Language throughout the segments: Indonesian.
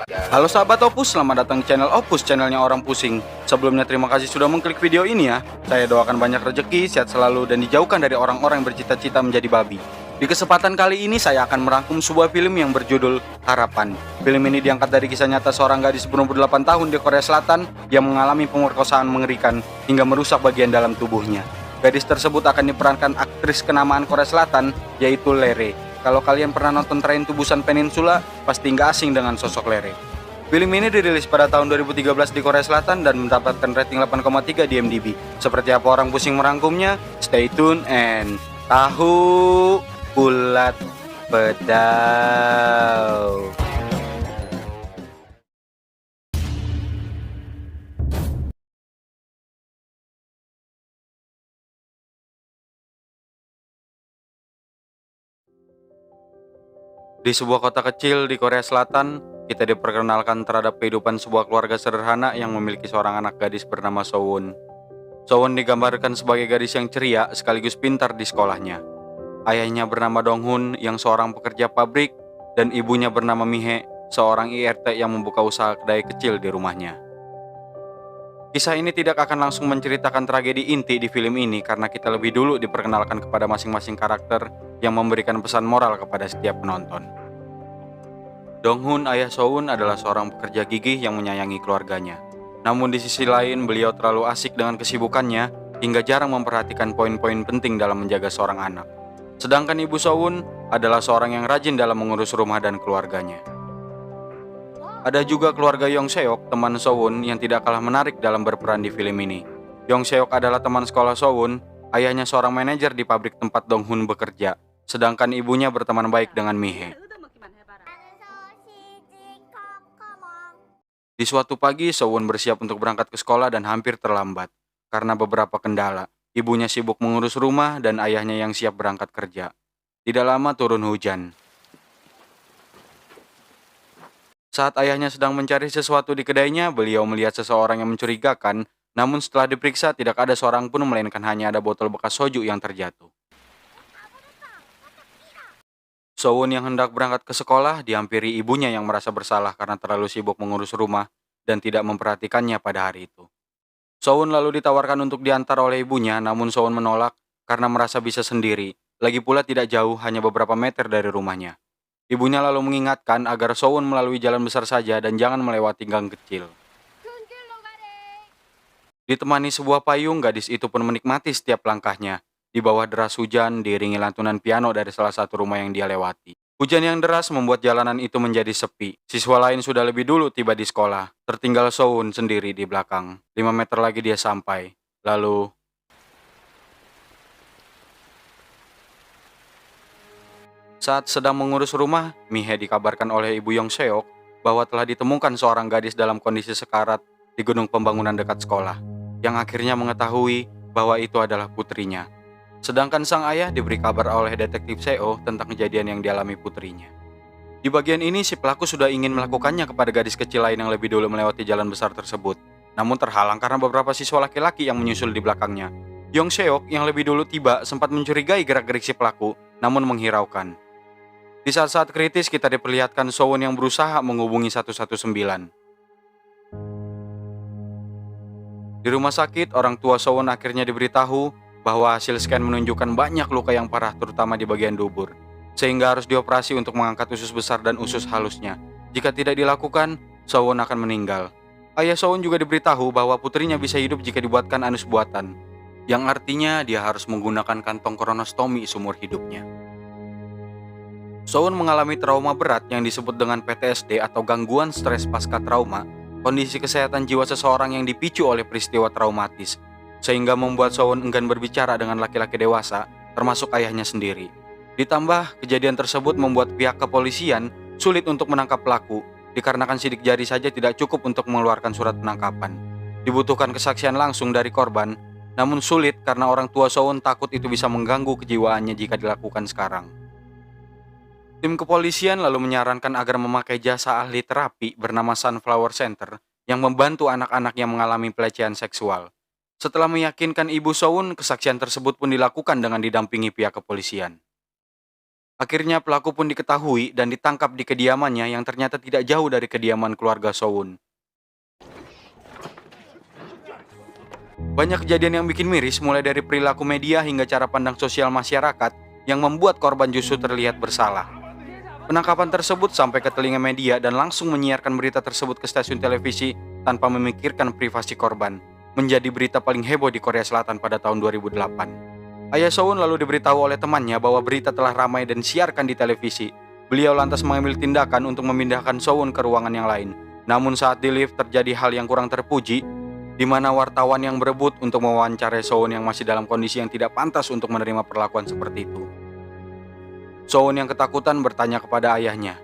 Halo sahabat Opus, selamat datang di channel Opus, channelnya orang pusing. Sebelumnya terima kasih sudah mengklik video ini ya. Saya doakan banyak rezeki, sehat selalu, dan dijauhkan dari orang-orang yang bercita-cita menjadi babi. Di kesempatan kali ini saya akan merangkum sebuah film yang berjudul Harapan. Film ini diangkat dari kisah nyata seorang gadis berumur 8 tahun di Korea Selatan yang mengalami pemerkosaan mengerikan hingga merusak bagian dalam tubuhnya. Gadis tersebut akan diperankan aktris kenamaan Korea Selatan, yaitu Lere. Kalau kalian pernah nonton Train to Busan Peninsula, pasti nggak asing dengan sosok Lere. Film ini dirilis pada tahun 2013 di Korea Selatan dan mendapatkan rating 8,3 di IMDb. Seperti apa orang pusing merangkumnya? Stay tune and tahu bulat pedau. Di sebuah kota kecil di Korea Selatan, kita diperkenalkan terhadap kehidupan sebuah keluarga sederhana yang memiliki seorang anak gadis bernama Sowon. Sowon digambarkan sebagai gadis yang ceria sekaligus pintar di sekolahnya. Ayahnya bernama Donghun yang seorang pekerja pabrik dan ibunya bernama Mihe, seorang IRT yang membuka usaha kedai kecil di rumahnya. Kisah ini tidak akan langsung menceritakan tragedi inti di film ini karena kita lebih dulu diperkenalkan kepada masing-masing karakter yang memberikan pesan moral kepada setiap penonton. Donghun, ayah Sowon, adalah seorang pekerja gigih yang menyayangi keluarganya. Namun di sisi lain, beliau terlalu asik dengan kesibukannya hingga jarang memperhatikan poin-poin penting dalam menjaga seorang anak. Sedangkan ibu Sowon adalah seorang yang rajin dalam mengurus rumah dan keluarganya. Ada juga keluarga Yong Seok, teman Sowon, yang tidak kalah menarik dalam berperan di film ini. Yong Seok adalah teman sekolah Sowon, ayahnya seorang manajer di pabrik tempat Donghun bekerja, sedangkan ibunya berteman baik dengan Mihe. Di suatu pagi, Sowon bersiap untuk berangkat ke sekolah dan hampir terlambat. Karena beberapa kendala, ibunya sibuk mengurus rumah dan ayahnya yang siap berangkat kerja. Tidak lama turun hujan. Saat ayahnya sedang mencari sesuatu di kedainya, beliau melihat seseorang yang mencurigakan, namun setelah diperiksa tidak ada seorang pun melainkan hanya ada botol bekas soju yang terjatuh. Sowon yang hendak berangkat ke sekolah dihampiri ibunya yang merasa bersalah karena terlalu sibuk mengurus rumah dan tidak memperhatikannya pada hari itu. Sowon lalu ditawarkan untuk diantar oleh ibunya, namun Sowon menolak karena merasa bisa sendiri. Lagi pula tidak jauh, hanya beberapa meter dari rumahnya. Ibunya lalu mengingatkan agar Sowon melalui jalan besar saja dan jangan melewati gang kecil. Ditemani sebuah payung, gadis itu pun menikmati setiap langkahnya. Di bawah deras hujan, diiringi lantunan piano dari salah satu rumah yang dia lewati. Hujan yang deras membuat jalanan itu menjadi sepi. Siswa lain sudah lebih dulu tiba di sekolah. Tertinggal Sowon sendiri di belakang. 5 meter lagi dia sampai. Lalu, saat sedang mengurus rumah, Mihe dikabarkan oleh ibu Yong Seok bahwa telah ditemukan seorang gadis dalam kondisi sekarat di gedung pembangunan dekat sekolah, yang akhirnya mengetahui bahwa itu adalah putrinya. Sedangkan sang ayah diberi kabar oleh detektif Seo tentang kejadian yang dialami putrinya. Di bagian ini, si pelaku sudah ingin melakukannya kepada gadis kecil lain yang lebih dulu melewati jalan besar tersebut, namun terhalang karena beberapa siswa laki-laki yang menyusul di belakangnya. Yong Seok yang lebih dulu tiba sempat mencurigai gerak-gerik si pelaku, namun menghiraukan. Di saat-saat kritis, kita diperlihatkan Sowon yang berusaha menghubungi 119. Di rumah sakit, orang tua Sowon akhirnya diberitahu bahwa hasil scan menunjukkan banyak luka yang parah terutama di bagian dubur, sehingga harus dioperasi untuk mengangkat usus besar dan usus halusnya. Jika tidak dilakukan, Sowon akan meninggal. Ayah Sowon juga diberitahu bahwa putrinya bisa hidup jika dibuatkan anus buatan, yang artinya dia harus menggunakan kantong kolonostomi seumur hidupnya. Sowon mengalami trauma berat yang disebut dengan PTSD atau gangguan stres pasca trauma, kondisi kesehatan jiwa seseorang yang dipicu oleh peristiwa traumatis, sehingga membuat Sowon enggan berbicara dengan laki-laki dewasa, termasuk ayahnya sendiri. Ditambah, kejadian tersebut membuat pihak kepolisian sulit untuk menangkap pelaku, dikarenakan sidik jari saja tidak cukup untuk mengeluarkan surat penangkapan. Dibutuhkan kesaksian langsung dari korban, namun sulit karena orang tua Sowon takut itu bisa mengganggu kejiwaannya jika dilakukan sekarang. Tim kepolisian lalu menyarankan agar memakai jasa ahli terapi bernama Sunflower Center yang membantu anak-anak yang mengalami pelecehan seksual. Setelah meyakinkan ibu Sowon, kesaksian tersebut pun dilakukan dengan didampingi pihak kepolisian. Akhirnya pelaku pun diketahui dan ditangkap di kediamannya yang ternyata tidak jauh dari kediaman keluarga Sowun. Banyak kejadian yang bikin miris, mulai dari perilaku media hingga cara pandang sosial masyarakat yang membuat korban justru terlihat bersalah. Penangkapan tersebut sampai ke telinga media dan langsung menyiarkan berita tersebut ke stasiun televisi tanpa memikirkan privasi korban. Menjadi berita paling heboh di Korea Selatan pada tahun 2008. Ayah Sowun lalu diberitahu oleh temannya bahwa berita telah ramai dan siarkan di televisi. Beliau lantas mengambil tindakan untuk memindahkan Sowun ke ruangan yang lain. Namun saat di lift terjadi hal yang kurang terpuji, di mana wartawan yang berebut untuk mewawancarai Sowun yang masih dalam kondisi yang tidak pantas untuk menerima perlakuan seperti itu. Sowun yang ketakutan bertanya kepada ayahnya.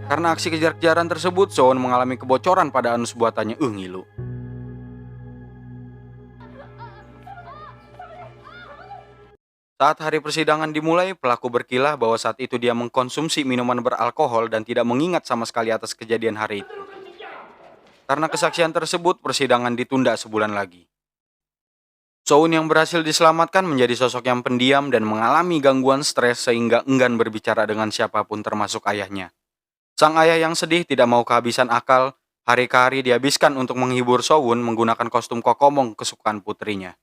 Karena aksi kejar-kejaran tersebut, Sowun mengalami kebocoran pada anus buatannya. Ngilu. Saat hari persidangan dimulai, pelaku berkilah bahwa saat itu dia mengkonsumsi minuman beralkohol dan tidak mengingat sama sekali atas kejadian hari itu. Karena kesaksian tersebut, persidangan ditunda sebulan lagi. Sowun yang berhasil diselamatkan menjadi sosok yang pendiam dan mengalami gangguan stres sehingga enggan berbicara dengan siapapun termasuk ayahnya. Sang ayah yang sedih tidak mau kehabisan akal, hari ke hari dihabiskan untuk menghibur Sowun menggunakan kostum kokomong kesukaan putrinya.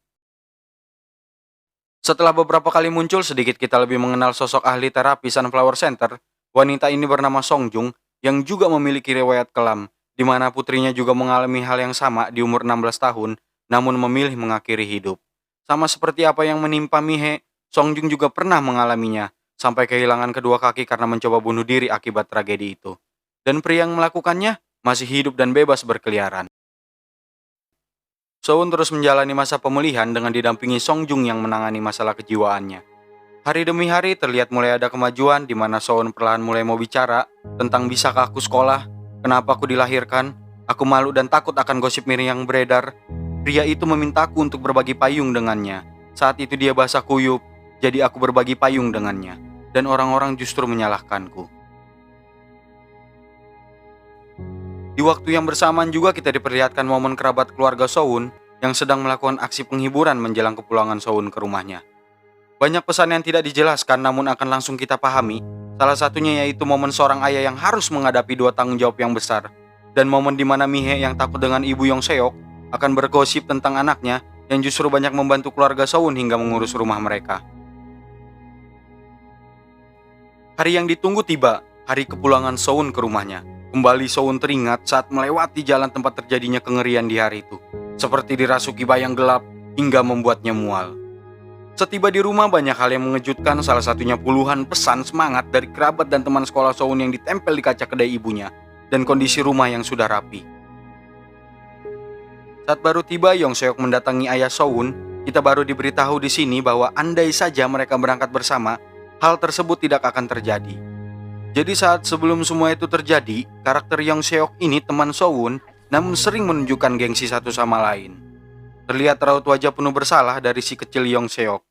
Setelah beberapa kali muncul, sedikit kita lebih mengenal sosok ahli terapi Sunflower Center. Wanita ini bernama Songjung yang juga memiliki riwayat kelam, di mana putrinya juga mengalami hal yang sama di umur 16 tahun, namun memilih mengakhiri hidup. Sama seperti apa yang menimpa Mihe, Songjung juga pernah mengalaminya, sampai kehilangan kedua kaki karena mencoba bunuh diri akibat tragedi itu. Dan pria yang melakukannya masih hidup dan bebas berkeliaran. Sowun terus menjalani masa pemulihan dengan didampingi Songjung yang menangani masalah kejiwaannya. Hari demi hari terlihat mulai ada kemajuan di mana Sowun perlahan mulai mau bicara tentang bisakah aku sekolah, kenapa aku dilahirkan, aku malu dan takut akan gosip miring yang beredar. Pria itu memintaku untuk berbagi payung dengannya. Saat itu dia basah kuyup, jadi aku berbagi payung dengannya. Dan orang-orang justru menyalahkanku. Di waktu yang bersamaan juga kita diperlihatkan momen kerabat keluarga Sowun yang sedang melakukan aksi penghiburan menjelang kepulangan Sowun ke rumahnya. Banyak pesan yang tidak dijelaskan namun akan langsung kita pahami. Salah satunya yaitu momen seorang ayah yang harus menghadapi dua tanggung jawab yang besar. Dan momen di mana Mihe yang takut dengan ibu Yong Seok akan bergosip tentang anaknya yang justru banyak membantu keluarga Sowun hingga mengurus rumah mereka. Hari yang ditunggu tiba, hari kepulangan Sowun ke rumahnya. Kembali Sowun teringat saat melewati jalan tempat terjadinya kengerian di hari itu. Seperti dirasuki bayang gelap hingga membuatnya mual. Setiba di rumah banyak hal yang mengejutkan, salah satunya puluhan pesan semangat dari kerabat dan teman sekolah Sowun yang ditempel di kaca kedai ibunya. Dan kondisi rumah yang sudah rapi. Saat baru tiba Yong Seok mendatangi ayah Sowun, kita baru diberitahu di sini bahwa andai saja mereka berangkat bersama, hal tersebut tidak akan terjadi. Jadi saat sebelum semua itu terjadi, karakter Yong Seok ini teman Sowun, namun sering menunjukkan gengsi satu sama lain. Terlihat raut wajah penuh bersalah dari si kecil Yong Seok.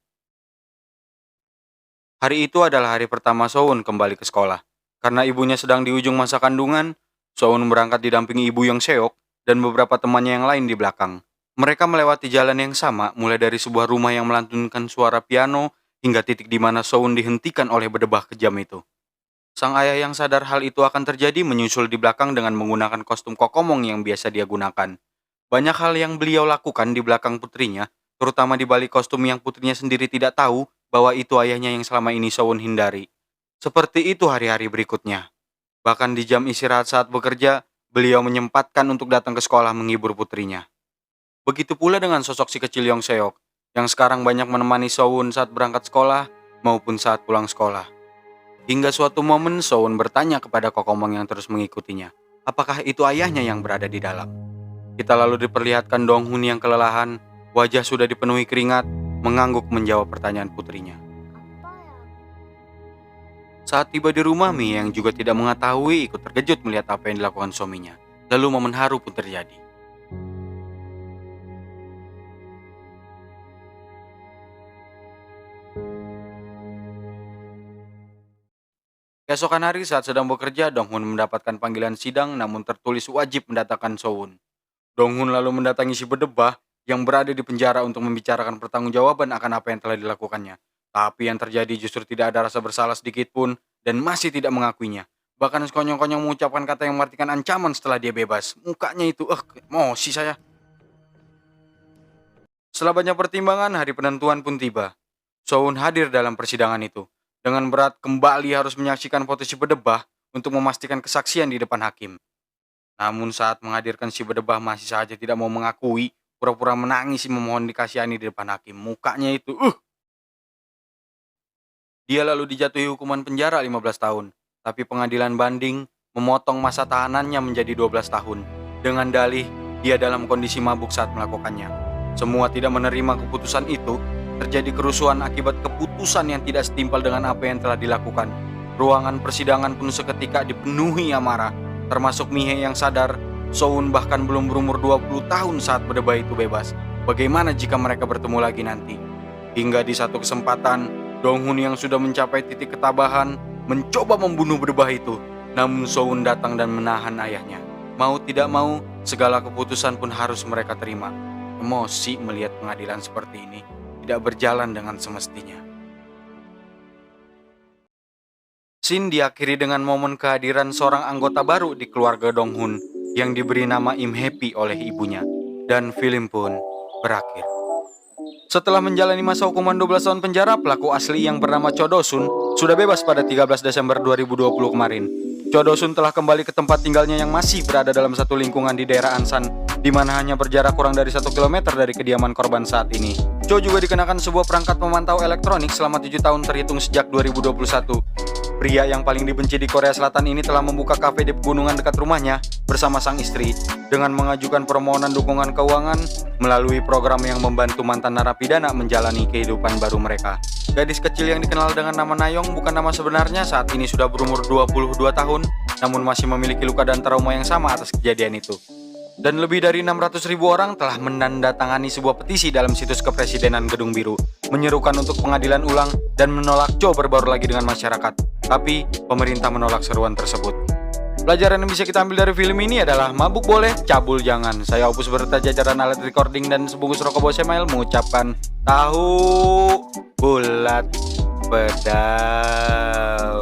Hari itu adalah hari pertama Sowun kembali ke sekolah. Karena ibunya sedang di ujung masa kandungan, Sowun berangkat didampingi ibu Yong Seok dan beberapa temannya yang lain di belakang. Mereka melewati jalan yang sama, mulai dari sebuah rumah yang melantunkan suara piano, hingga titik di mana Sowun dihentikan oleh berdebah kejam itu. Sang ayah yang sadar hal itu akan terjadi menyusul di belakang dengan menggunakan kostum kokomong yang biasa dia gunakan. Banyak hal yang beliau lakukan di belakang putrinya, terutama di balik kostum yang putrinya sendiri tidak tahu bahwa itu ayahnya yang selama ini Sowun hindari. Seperti itu hari-hari berikutnya. Bahkan di jam istirahat saat bekerja, beliau menyempatkan untuk datang ke sekolah menghibur putrinya. Begitu pula dengan sosok si kecil Yong Seok, yang sekarang banyak menemani Sowun saat berangkat sekolah maupun saat pulang sekolah. Hingga suatu momen Sowun bertanya kepada kokomong yang terus mengikutinya, apakah itu ayahnya yang berada di dalam? Kita lalu diperlihatkan Donghun yang kelelahan, wajah sudah dipenuhi keringat, mengangguk menjawab pertanyaan putrinya. Saat tiba di rumah, Mi yang juga tidak mengetahui ikut terkejut melihat apa yang dilakukan suaminya. Lalu momen haru pun terjadi. Keesokan hari saat sedang bekerja, Donghun mendapatkan panggilan sidang namun tertulis wajib mendatangkan Sowun. Donghun lalu mendatangi si berdebah yang berada di penjara untuk membicarakan pertanggungjawaban akan apa yang telah dilakukannya. Tapi yang terjadi justru tidak ada rasa bersalah sedikit pun dan masih tidak mengakuinya. Bahkan sekonyong-konyong mengucapkan kata yang mengartikan ancaman setelah dia bebas. Mukanya itu, emosi saya. Setelah banyak pertimbangan, hari penentuan pun tiba. Soun hadir dalam persidangan itu. Dengan berat kembali harus menyaksikan foto si Bedebah untuk memastikan kesaksian di depan hakim. Namun saat menghadirkan si Bedebah masih saja tidak mau mengakui, pura-pura menangis memohon dikasihani di depan hakim. Mukanya itu, Dia lalu dijatuhi hukuman penjara 15 tahun, tapi pengadilan banding memotong masa tahanannya menjadi 12 tahun. Dengan dalih, dia dalam kondisi mabuk saat melakukannya. Semua tidak menerima keputusan itu, terjadi kerusuhan akibat keputusan yang tidak setimpal dengan apa yang telah dilakukan. Ruangan persidangan pun seketika dipenuhi amarah, termasuk Mihe yang sadar Soun bahkan belum berumur 20 tahun saat Bedebah itu bebas. Bagaimana jika mereka bertemu lagi nanti? Hingga di satu kesempatan, Donghun yang sudah mencapai titik ketabahan mencoba membunuh Bedebah itu. Namun Soun datang dan menahan ayahnya. Mau tidak mau, segala keputusan pun harus mereka terima. Emosi melihat pengadilan seperti ini tidak berjalan dengan semestinya. Scene diakhiri dengan momen kehadiran seorang anggota baru di keluarga Donghun yang diberi nama Im Happy oleh ibunya. Dan film pun berakhir. Setelah menjalani masa hukuman 12 tahun penjara, pelaku asli yang bernama Cho Do-sun sudah bebas pada 13 Desember 2020 kemarin. Cho Do-sun telah kembali ke tempat tinggalnya yang masih berada dalam satu lingkungan di daerah Ansan, di mana hanya berjarak kurang dari 1 km dari kediaman korban saat ini. Cho juga dikenakan sebuah perangkat pemantau elektronik selama 7 tahun terhitung sejak 2021. Pria yang paling dibenci di Korea Selatan ini telah membuka kafe di pegunungan dekat rumahnya bersama sang istri dengan mengajukan permohonan dukungan keuangan melalui program yang membantu mantan narapidana menjalani kehidupan baru mereka. Gadis kecil yang dikenal dengan nama Nayong bukan nama sebenarnya, saat ini sudah berumur 22 tahun, namun masih memiliki luka dan trauma yang sama atas kejadian itu. Dan lebih dari 600.000 orang telah menandatangani sebuah petisi dalam situs kepresidenan Gedung Biru, menyerukan untuk pengadilan ulang dan menolak Cho berbaur lagi dengan masyarakat. Tapi, pemerintah menolak seruan tersebut. Pelajaran yang bisa kita ambil dari film ini adalah mabuk boleh, cabul jangan. Saya Opus berta jajaran alat recording dan sebungkus rokok Bosemail mengucapkan tahu bulat pedau.